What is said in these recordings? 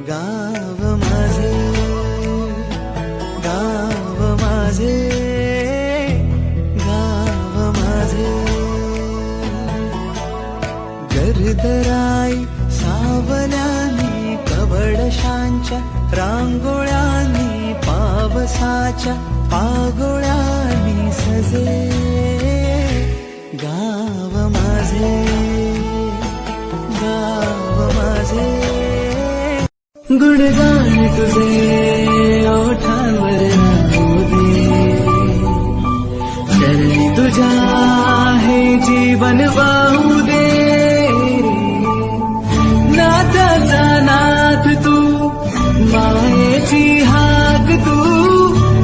गाव माझे, गाव माझे, गाव माझे. गर्दराई सावल्यानी कवडशांच्या रांगोळ्यांनी पावसाच्या पागोळ्यांनी सजे. गाव माझे, गाव माझे. गुणगान तुझे ओठांवर राहू दे, चरणी तुझ्या हे जीवन वाहू दे. नाथाचा नाथ तू, मायेची हाक तू,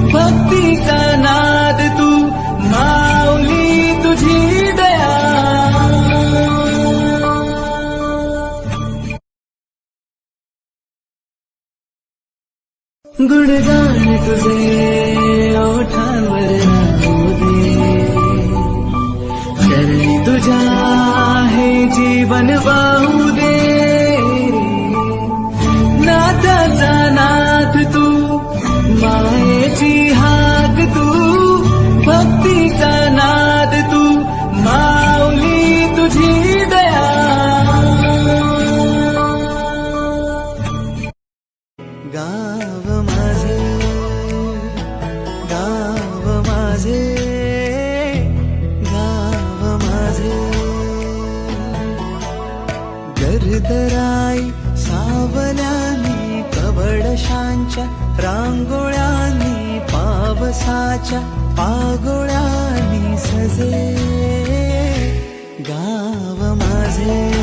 भक्तीचा नाद तू, माऊली तुझी दया. गुणगान तुझे ओठांवर राहू दे, चरणी तुझ्या हे जीवन वाहू दे. नाथाचा नाथ तू, मायेची हाक तू, भक्तीचा नाद तू, माऊली तुझी दया. गाव माझे, गाव माझे, गाव माझे. गर्दराई सावल्यानी कवडशांच्या रांगोळ्यांनी पावसाच्या पागोळ्यांनी सजे. गाव माझे.